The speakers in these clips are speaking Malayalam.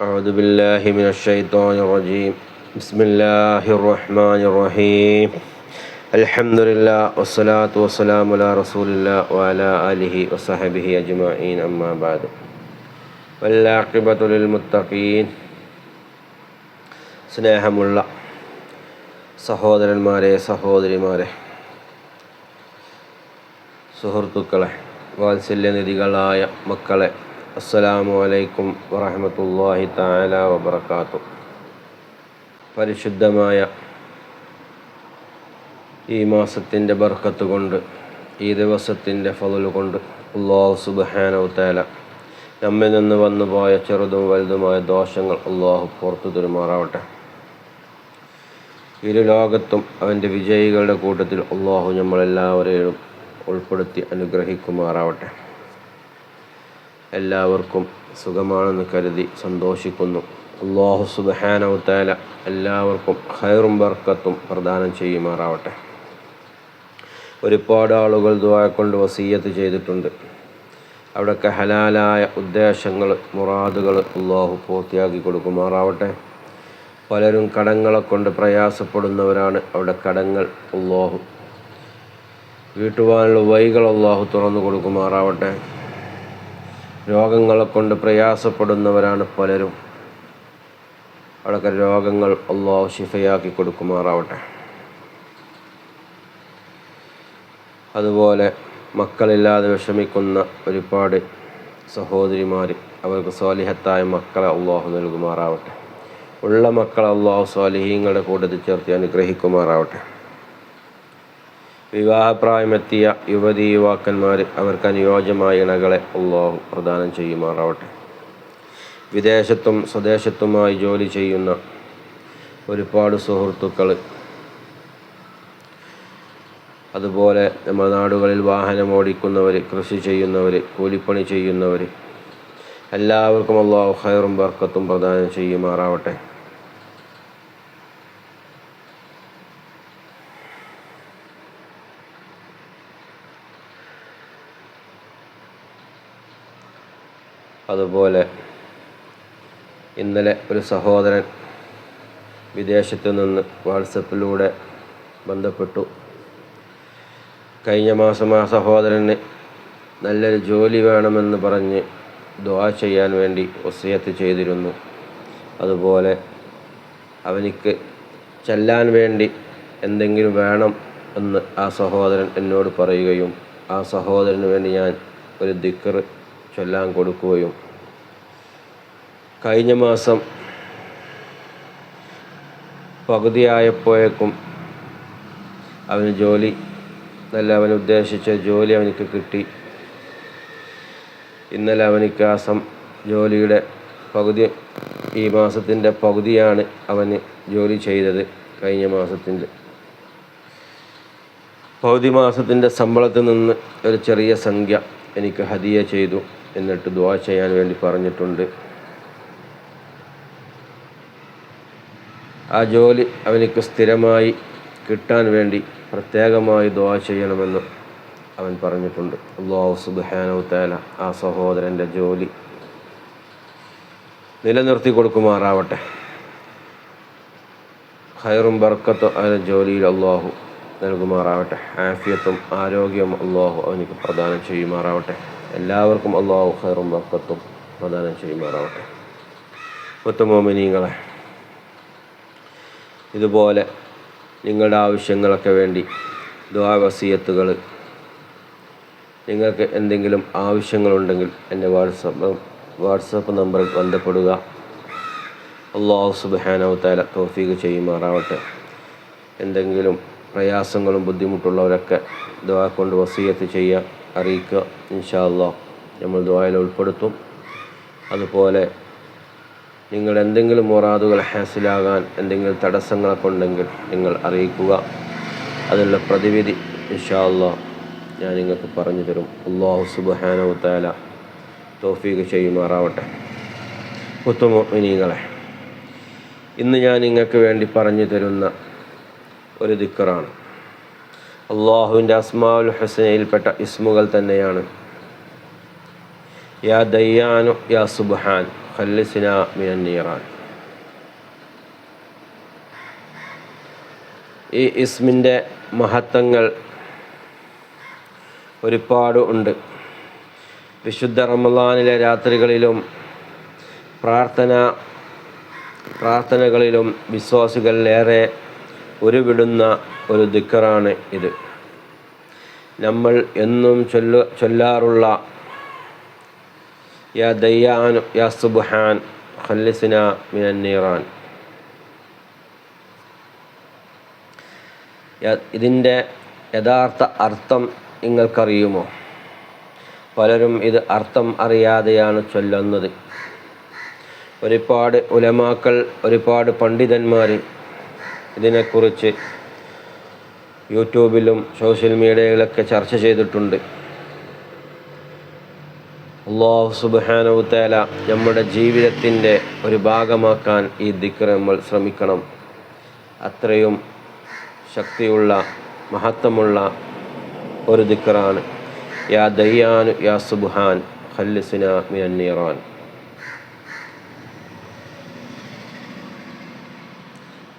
أعوذ بالله من الشيطان الرجيم. بسم الله الرحمن الرحيم. الحمد لله والصلاة والسلام على رسول الله وعلى آله وصحبه أجمعين. أما بعد والعاقبة للمتقين. സ്നേഹമുള്ള സഹോദരന്മാരെ, സഹോദരിമാരെ, സുഹൃത്തുക്കളെ, വാത്സല്യനിധികളായ മക്കളെ, അസ്സലാമു അലൈക്കും വറഹ്മത്തുള്ളാഹി തആല വബറകാതുഹു. പരിശുദ്ധമായ ഈ മാസത്തിൻ്റെ ബർക്കത്ത് കൊണ്ട്, ഈ ദിവസത്തിൻ്റെ ഫള് കൊണ്ട് അല്ലാഹു സുബ്ഹാനഹു തആല നമ്മിൽ നിന്ന് വന്നുപോയ ചെറുതും വലുതുമായ ദോഷങ്ങൾ അല്ലാഹു പുറത്തു തരുമാറാവട്ടെ. ഇരു ലോകത്തും അവൻ്റെ വിജയികളുടെ കൂട്ടത്തിൽ അല്ലാഹു നമ്മളെല്ലാവരെയും ഉൾപ്പെടുത്തി അനുഗ്രഹിക്കുമാറാവട്ടെ. എല്ലാവർക്കും സുഖമാണെന്ന് കരുതി സന്തോഷിക്കുന്നു. അല്ലാഹു സുബ്ഹാനഹു തആല എല്ലാവർക്കും ഖൈറും ബർക്കത്തും പ്രദാനം ചെയ്യുമാറാവട്ടെ. ഒരുപാട് ആളുകൾ ദുആ കൊണ്ട് വസിയ്യത്ത് ചെയ്തിട്ടുണ്ട്. അവിടെയൊക്കെ ഹലാലായ ഉദ്ദേശങ്ങൾ, മുറാദുകൾ അല്ലാഹു പൂർത്തിയാക്കി കൊടുക്കുമാറാവട്ടെ. പലരും കടങ്ങളെ കൊണ്ട് പ്രയാസപ്പെടുന്നവരാണ്. അവിടെ കടങ്ങൾ അല്ലാഹു വീട്ടുവാനുള്ള വഴികൾ അല്ലാഹു തുറന്നു കൊടുക്കുമാറാവട്ടെ. രോഗങ്ങളെ കൊണ്ട് പ്രയാസപ്പെടുന്നവരാണ് പലരും. അവിടെയൊക്കെ രോഗങ്ങൾ അല്ലാഹു ശിഫയാക്കി കൊടുക്കുമാറാവട്ടെ. അതുപോലെ മക്കളില്ലാതെ വിഷമിക്കുന്ന ഒരുപാട് സഹോദരിമാർ, അവർക്ക് സ്വാലിഹത്തായ മക്കളെ അല്ലാഹു നൽകുമാറാവട്ടെ. ഉള്ള മക്കളെ അല്ലാഹു സ്വാലിഹീങ്ങളുടെ കൂട്ടത്തിൽ ചേർത്ത് അനുഗ്രഹിക്കുമാറാവട്ടെ. വിവാഹപ്രായമെത്തിയ യുവതി യുവാക്കന്മാർ, അവർക്ക് അനുയോജ്യമായ ഇണകളെ അല്ലാഹു പ്രദാനം ചെയ്യുമാറാവട്ടെ. വിദേശത്തും സ്വദേശത്തുമായി ജോലി ചെയ്യുന്ന ഒരുപാട് സുഹൃത്തുക്കൾ, അതുപോലെ നമ്മുടെ നാടുകളിൽ വാഹനം ഓടിക്കുന്നവർ, കൃഷി ചെയ്യുന്നവർ, കൂലിപ്പണി ചെയ്യുന്നവർ, എല്ലാവർക്കും അല്ലാഹു ഖൈറും ബർക്കത്തും പ്രദാനം ചെയ്യുമാറാവട്ടെ. അതുപോലെ ഇന്നലെ ഒരു സഹോദരൻ വിദേശത്തു നിന്ന് വാട്സപ്പിലൂടെ ബന്ധപ്പെട്ടു. കഴിഞ്ഞ മാസം ആ സഹോദരന് നല്ലൊരു ജോലി വേണമെന്ന് പറഞ്ഞ് ദുആ ചെയ്യാൻ വേണ്ടി വസിയത്ത് ചെയ്തിരുന്നു. അതുപോലെ അവനിക്ക് ചെല്ലാൻ വേണ്ടി എന്തെങ്കിലും വേണം എന്ന് ആ സഹോദരൻ എന്നോട് പറയുകയും, ആ സഹോദരന് വേണ്ടി ഞാൻ ഒരു ദിക്ർ ചൊല്ലാൻ കൊടുക്കുകയും, കഴിഞ്ഞ മാസം പകുതിയായപ്പോഴേക്കും അവന് ജോലി, അവൻ ഉദ്ദേശിച്ച ജോലി അവനിക്ക് കിട്ടി. ഇന്നലെ അവനിക്ക് ആ ജോലിയുടെ പകുതി, ഈ മാസത്തിൻ്റെ പകുതിയാണ് അവന് ജോലി ചെയ്തത്. കഴിഞ്ഞ മാസത്തിൻ്റെ പകുതി മാസത്തിൻ്റെ ശമ്പളത്തിൽ നിന്ന് ഒരു ചെറിയ സംഖ്യ എനിക്ക് ഹദിയ ചെയ്തു. എന്നിട്ട് ദുആ ചെയ്യാൻ വേണ്ടി പറഞ്ഞിട്ടുണ്ട്. ആ ജോലി അവനിക്ക് സ്ഥിരമായി കിട്ടാൻ വേണ്ടി പ്രത്യേകമായി ദുആ ചെയ്യണമെന്ന് അവൻ പറഞ്ഞിട്ടുണ്ട്. അല്ലാഹു സുബ്ഹാനഹു തആല ആ സഹോദരൻ്റെ ജോലി നിലനിർത്തി കൊടുക്കുമാറാവട്ടെ. ഖൈറും ബർക്കത്തും അവൻ്റെ ജോലിയിൽ അല്ലാഹു നൽകുമാറാവട്ടെ. ആഫിയത്തും ആരോഗ്യവും അല്ലാഹു അവനിക്ക് പ്രദാനം ചെയ്യുമാറാവട്ടെ. എല്ലാവർക്കും അല്ലാഹു ഖൈറും ബർക്കത്തും പ്രദാനം ചെയ്യുമാറാവട്ടെ. മുഅ്മിനീങ്ങളെ, ഇതുപോലെ നിങ്ങളുടെ ആവശ്യങ്ങളൊക്കെ വേണ്ടി ദുആ വസിയത്തുകൾ, നിങ്ങൾക്ക് എന്തെങ്കിലും ആവശ്യങ്ങളുണ്ടെങ്കിൽ എൻ്റെ വാട്സപ്പ് നമ്പറിൽ ബന്ധപ്പെടുക. അല്ലാഹു സുബ്ഹാനഹു തആല തൗഫീഖ് ചെയ്യുമാറാവട്ടെ. എന്തെങ്കിലും പ്രയാസങ്ങളും ബുദ്ധിമുട്ടുള്ളവരൊക്കെ ദുആ കൊണ്ട് വസിയത്ത് ചെയ്യുക, അറിയിക്കുക. ഇൻഷാ അല്ലാഹ് നമ്മൾ ദുആയിൽ ഉൾപ്പെടുത്തും. അതുപോലെ നിങ്ങൾ എന്തെങ്കിലും മുറാദുകൾ ഹാസിലാകാൻ എന്തെങ്കിലും തടസ്സങ്ങളൊക്കെ ഉണ്ടെങ്കിൽ നിങ്ങൾ അറിയിക്കുക. അതിനുള്ള പ്രതിവിധി ഇൻഷാ അല്ലാഹ് ഞാൻ നിങ്ങൾക്ക് പറഞ്ഞു തരും. അല്ലാഹു സുബ്ഹാനഹു തആല തൗഫീഖ് ചെയ്യുമാറാവട്ടെ. മുഅ്മിനീങ്ങളെ, ഇന്ന് ഞാൻ നിങ്ങൾക്ക് വേണ്ടി പറഞ്ഞു തരുന്ന ഒരു ദിക്റാണ്. അല്ലാഹുവിൻ്റെ അസ്മാഉൽ ഹുസ്നയിൽപ്പെട്ട ഇസ്മുകൾ തന്നെയാണ്. യാ ദയ്യാനു യാ സുബ്ഹാൻ ഖല്ലിസ്നാ മിനൻ നീറാൻ. ഈ ഇസ്മിൻ്റെ മഹത്വങ്ങൾ ഒരുപാട് ഉണ്ട്. വിശുദ്ധ റമളാനിലെ രാത്രികളിലും പ്രാർത്ഥനകളിലും വിശ്വാസികൾ ഏറെ ഉരുവിടുന്ന ഒരു ദിക്റാണ് ഇത്. നമ്മൾ എന്നും ചൊല്ലാറുള്ള യാ ദയ്യാൻ യാ സുബ്ഹാൻ ഖല്ലിസ്നാ മിനൻ നീറാൻ. ഇതിൻ്റെ യഥാർത്ഥ അർത്ഥം നിങ്ങൾക്കറിയുമോ? പലരും ഇത് അർത്ഥം അറിയാതെയാണ് ചൊല്ലുന്നത്. ഒരുപാട് ഉലമാക്കൾ, ഒരുപാട് പണ്ഡിതന്മാർ ഇതിനെക്കുറിച്ച് യൂട്യൂബിലും സോഷ്യൽ മീഡിയയിലൊക്കെ ചർച്ച ചെയ്തിട്ടുണ്ട്. അല്ലാഹു സുബ്ഹാനഹു വ തആല നമ്മുടെ ജീവിതത്തിൻ്റെ ഒരു ഭാഗമാക്കാൻ ഈ ദിക്ർ നമ്മൾ ശ്രമിക്കണം. അത്രയും ശക്തിയുള്ള മഹത്വമുള്ള ഒരു ദിക്റാണ് യാ ദയ്യാൻ യാ സുബ്ഹാൻ ഖല്ലിസ്നാ മിനൻ നീറാൻ.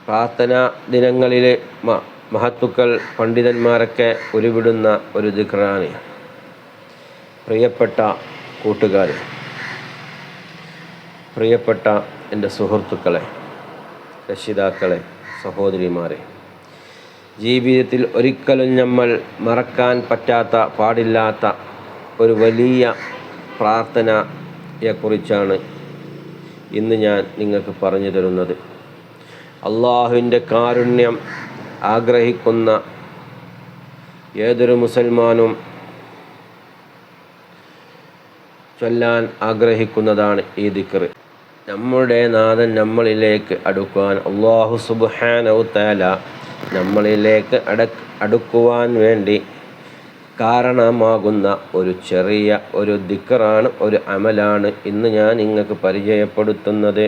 പ്രാർത്ഥനാ ദിനങ്ങളിലെ മഹത്തുക്കൾ പണ്ഡിതന്മാരൊക്കെ ഉരുവിടുന്ന ഒരു ദിക്റാണ്. പ്രിയപ്പെട്ട കൂട്ടുകാരെ, പ്രിയപ്പെട്ട എൻ്റെ സുഹൃത്തുക്കളെ, രക്ഷിതാക്കളെ, സഹോദരിമാരെ, ജീവിതത്തിൽ ഒരിക്കലും നമ്മൾ മറക്കാൻ പറ്റാത്ത പാടില്ലാത്ത ഒരു വലിയ പ്രാർത്ഥനയെക്കുറിച്ചാണ് ഇന്ന് ഞാൻ നിങ്ങൾക്ക് പറഞ്ഞു തരുന്നത്. അള്ളാഹുവിൻ്റെ കാരുണ്യം ആഗ്രഹിക്കുന്ന ഏതൊരു മുസൽമാനും ചൊല്ലാൻ ആഗ്രഹിക്കുന്നതാണ് ഈ ദിക്ർ. നമ്മുടെ നാഥൻ നമ്മളിലേക്ക് അടുക്കുവാൻ, അല്ലാഹു സുബ്ഹാനഹു തആല നമ്മളിലേക്ക് അടുക്കുവാൻ വേണ്ടി കാരണമാകുന്ന ഒരു ചെറിയ ഒരു ദിക്റാണ്, ഒരു അമലാണ് ഇന്ന് ഞാൻ നിങ്ങൾക്ക് പരിചയപ്പെടുത്തുന്നത്.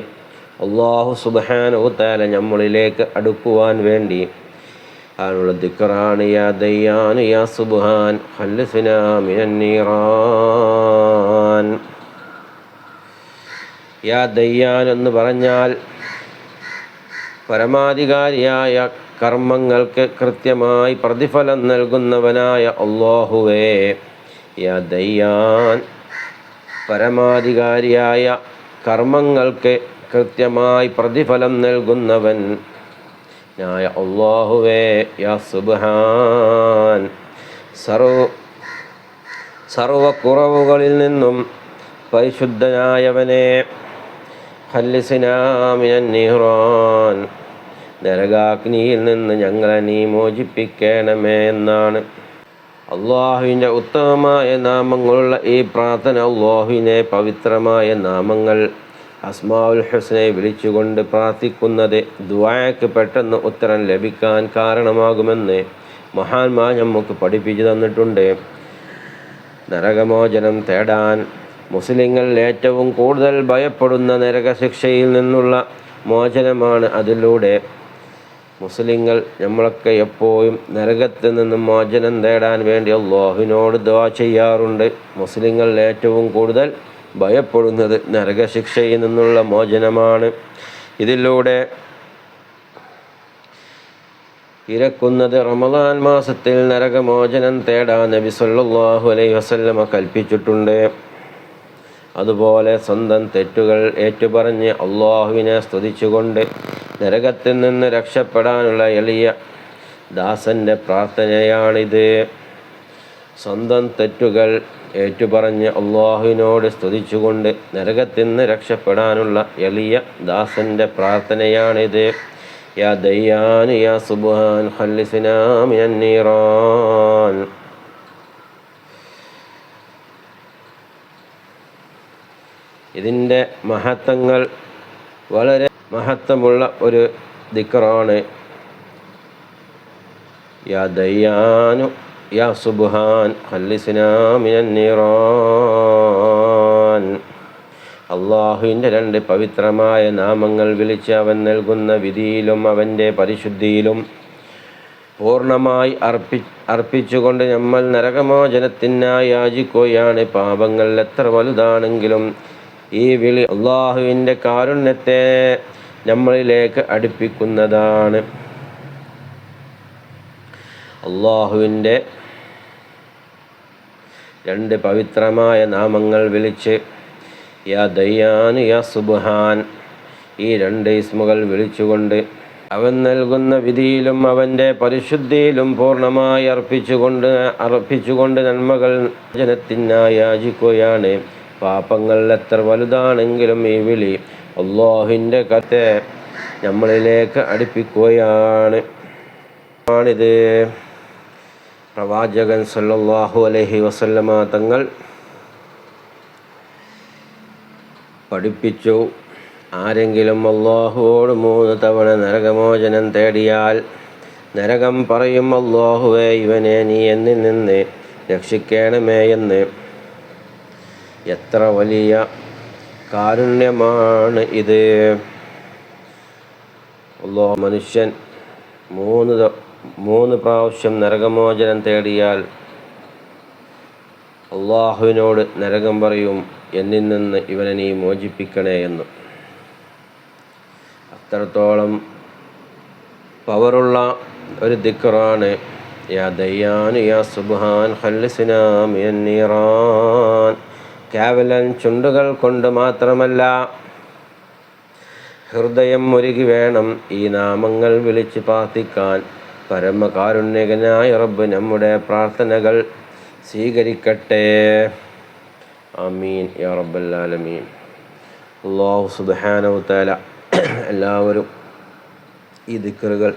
അല്ലാഹു സുബ്ഹാനഹു തആല നമ്മളിലേക്ക് അടുക്കുവാൻ വേണ്ടി ആനുള്ള ദിക്റാണ് യാ ദയ്യാൻ യാ സുബ്ഹാൻ ഖല്ലിസ്നാ മിനൻ നീറാൻ. യാ ദയ്യാൻ എന്ന് പറഞ്ഞാൽ പരമാധികാരിയായ കർമ്മങ്ങൾക്ക് കൃത്യമായി പ്രതിഫലം നൽകുന്നവനായ അല്ലാഹുവേ. യാ ദയ്യാൻ, പരമാധികാരിയായ കർമ്മങ്ങൾക്ക് കൃത്യമായി പ്രതിഫലം നൽകുന്നവൻ നായ അല്ലാഹുവേ. യാ സുബ്ഹാൻ, സർവ കുറവുകളിൽ നിന്നും പരിശുദ്ധനായവനെ. ഖല്ലിസ്നാ മിനൻ നീറാൻ, നരകാഗ്നിയിൽ നിന്ന് ഞങ്ങളെ നീ മോചിപ്പിക്കണമേ എന്നാണ്. അള്ളാഹുവിൻ്റെ ഉത്തമമായ നാമങ്ങളുള്ള ഈ പ്രാർത്ഥന, അള്ളാഹുവിനെ പവിത്രമായ നാമങ്ങൾ അസ്മാഉൽ ഹുസ്നയെ വിളിച്ചുകൊണ്ട് പ്രാർത്ഥിക്കുന്നത് ദുആക്ക് പെട്ടെന്ന് ഉത്തരം ലഭിക്കാൻ കാരണമാകുമെന്ന് മഹാന്മാർ നമുക്ക് പഠിപ്പിച്ചു തന്നിട്ടുണ്ട്. നരകമോചനം തേടാൻ മുസ്ലിങ്ങൾ ഏറ്റവും കൂടുതൽ ഭയപ്പെടുന്ന നരകശിക്ഷയിൽ നിന്നുള്ള മോചനമാണ്. അതിലൂടെ മുസ്ലിങ്ങൾ നമ്മളൊക്കെ എപ്പോഴും നരകത്തിൽ നിന്നും മോചനം തേടാൻ വേണ്ടി അല്ലാഹുവിനോട് ദുആ ചെയ്യാറുണ്ട്. മുസ്ലിങ്ങൾ ഏറ്റവും കൂടുതൽ ഭയപ്പെടുന്നത് നരകശിക്ഷയിൽ നിന്നുള്ള മോചനമാണ്. ഇതിലൂടെ ഇരക്കുന്നത് റമളാൻ മാസത്തിൽ നരകമോചനം തേടാൻ നബി സല്ലല്ലാഹു അലൈഹി വസല്ലമ കൽപ്പിച്ചിട്ടുണ്ട്. അതുപോലെ സ്വന്തം തെറ്റുകൾ ഏറ്റുപറഞ്ഞ് അള്ളാഹുവിനെ സ്തുതിച്ചുകൊണ്ട് നരകത്തിൽ നിന്ന് രക്ഷപ്പെടാനുള്ള എളിയ ദാസൻ്റെ പ്രാർത്ഥനയാണിത്. സ്വന്തം തെറ്റുകൾ ഏറ്റുപറഞ്ഞ് അള്ളാഹുവിനോട് സ്തുതിച്ചുകൊണ്ട് നരകത്തിൽ നിന്ന് രക്ഷപ്പെടാനുള്ള എളിയ ദാസൻ്റെ പ്രാർത്ഥനയാണിത്. യാ ദയ്യാൻ യാ സുബ്ഹാൻ ഖല്ലിസ്നാ മിനൻ നീറാൻ. ഇതിൻ്റെ മഹത്വങ്ങൾ വളരെ മഹത്വമുള്ള ഒരു ദിക്റാണ്. യാ ദയ്യാനു യാ സുബ്ഹാൻ ഖല്ലിസ്നാ മിനൻ നീറാൻ. അള്ളാഹുവിൻ്റെ രണ്ട് പവിത്രമായ നാമങ്ങൾ വിളിച്ച് അവൻ നൽകുന്ന വിധിയിലും അവൻ്റെ പരിശുദ്ധിയിലും പൂർണ്ണമായി അർപ്പിച്ചുകൊണ്ട് നമ്മൾ നരകമോചനത്തിനായി യാചിക്കുകയാണ്. പാപങ്ങൾ എത്ര വലുതാണെങ്കിലും ഈ വിളി അള്ളാഹുവിൻ്റെ കാരുണ്യത്തെ നമ്മളിലേക്ക് അടുപ്പിക്കുന്നതാണ്. അള്ളാഹുവിൻ്റെ 2 പവിത്രമായ നാമങ്ങൾ വിളിച്ച് യാ ദയ്യാൻ യാ സുബ്ഹാൻ, ഈ 2 ഇസ്മുകൾ വിളിച്ചുകൊണ്ട് അവൻ നൽകുന്ന വിധിയിലും അവൻ്റെ പരിശുദ്ധിയിലും പൂർണ്ണമായി അർപ്പിച്ചുകൊണ്ട് നന്മകൾ ജനത്തിനായി യാചിക്കുകയാണ്. പാപങ്ങൾ എത്ര വലുതാണെങ്കിലും ഈ വിളി അല്ലാഹുവിൻ്റെ കത്തെ നമ്മളിലേക്ക് അടുപ്പിക്കുകയാണ്. ആണിത് പ്രവാചകൻ സല്ലല്ലാഹു അലൈഹി വസല്ലമ തങ്ങൾ പഠിപ്പിച്ചു. ആരെങ്കിലും അല്ലാഹുവോട് 3 തവണ നരകമോചനം തേടിയാൽ നരകം പറയും, അല്ലാഹുവേ, ഇവനെ നീ എന്നിൽ നിന്ന് രക്ഷിക്കണമേ എന്ന്. എത്ര വലിയ കാരുണ്യമാണ് ഇത്! മനുഷ്യൻ 3 പ്രാവശ്യം നരകമോചനം തേടിയാൽ അള്ളാഹുവിനോട് നരകം പറയും, എന്നിൽ നിന്ന് ഇവനെ നീ മോചിപ്പിക്കണേ എന്ന്. അത്രത്തോളം പവറുള്ള ഒരു ദിക്റാണ് യാ ദയ്യാൻ യാ സുബ്ഹാൻ ഖല്ലിസ്നാ മിനൻ നീറാൻ. കേവലം ചുണ്ടുകൾ കൊണ്ട് മാത്രമല്ല, ഹൃദയം മുരുകി വേണം ഈ നാമങ്ങൾ വിളിച്ച് പ്രാർത്ഥിക്കാൻ. പരമകാരുണ്യകനായ റബ്ബ് നമ്മുടെ പ്രാർത്ഥനകൾ സ്വീകരിക്കട്ടെ. ആമീൻ യാ റബ്ബൽ ആലമീൻ. അല്ലാഹു സുബ്ഹാനഹു വതആല എല്ലാവരും ഈ ദിക്റുകൾ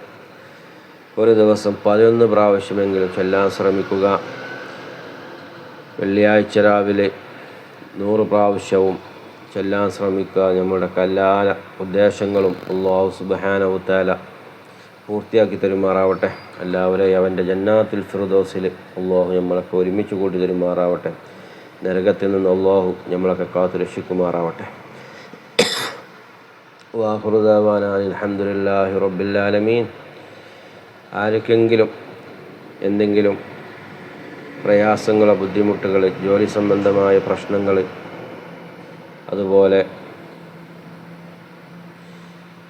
ഒരു ദിവസം 11 പ്രാവശ്യമെങ്കിലും ചൊല്ലാൻ ശ്രമിക്കുക. വെള്ളിയാഴ്ച രാവിലെ 100 പ്രാവശ്യവും ചൊല്ലാൻ ശ്രമിക്കുക. നമ്മുടെ എല്ലാ ഉദ്ദേശങ്ങളും അല്ലാഹു സുബ്ഹാനഹു വതആല പൂർത്തിയാക്കി തരുമാറാവട്ടെ. എല്ലാവരെയും അവൻ്റെ ജന്നാത്തുൽ ഫിർദൗസിൽ അല്ലാഹു നമ്മളൊക്കെ ഒരുമിച്ച് കൂട്ടി തരുമാറാവട്ടെ. നരകത്തിൽ നിന്ന് അല്ലാഹു നമ്മളൊക്കെ കാത്തു രക്ഷിക്കുമാറാവട്ടെ. വാഖിറു ദഅവാനാ അൽഹംദുലില്ലാഹി റബ്ബിൽ ആലമീൻ. ആർക്കെങ്കിലും എന്തെങ്കിലും പ്രയാസങ്ങളോ ബുദ്ധിമുട്ടുകൾ, ജോലി സംബന്ധമായ പ്രശ്നങ്ങൾ, അതുപോലെ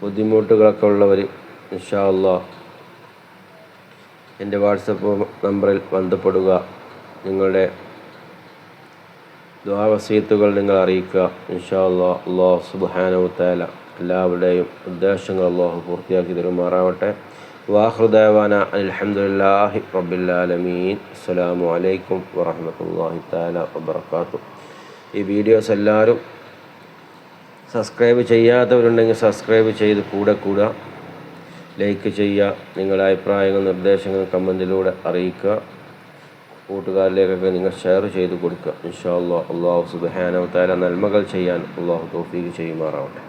ബുദ്ധിമുട്ടുകളൊക്കെ ഉള്ളവർ ഇൻഷാ അല്ലാഹ് എൻ്റെ വാട്സപ്പ് നമ്പറിൽ ബന്ധപ്പെടുക. നിങ്ങളുടെ ദുആ വസീയത്തുകൾ നിങ്ങൾ അറിയിക്കുക. ഇൻഷാ അല്ലാഹ് അല്ലാഹു സുബ്ഹാനഹു വതആല എല്ലാവരുടെയും ഉദ്ദേശങ്ങൾ അല്ലാഹു പൂർത്തിയാക്കി തരുമാറാവട്ടെ. വാഖിറു ദഅവാനാ അൽഹംദുലില്ലാഹി റബ്ബിൽ ആലമീൻ. അസ്സലാമു അലൈക്കും വറഹ്മത്തുള്ളാഹി തആല വബറകാതുഹു. ഈ വീഡിയോസ് എല്ലാവരും സബ്സ്ക്രൈബ് ചെയ്യാത്തവരുണ്ടെങ്കിൽ സബ്സ്ക്രൈബ് ചെയ്ത് കൂടെ ലൈക്ക് ചെയ്യുക. നിങ്ങളുടെ അഭിപ്രായങ്ങൾ, നിർദ്ദേശങ്ങൾ കമൻറ്റിലൂടെ അറിയിക്കുക. കൂട്ടുകാരിലേക്കൊക്കെ നിങ്ങൾ ഷെയർ ചെയ്ത് കൊടുക്കുക. ഇൻഷാ അല്ലാഹ് അല്ലാഹു സുബ്ഹാനഹു വതആല നന്മകൾ ചെയ്യാൻ അല്ലാഹു തൗഫീഖ് ചെയ്യുമാറാവട്ടെ.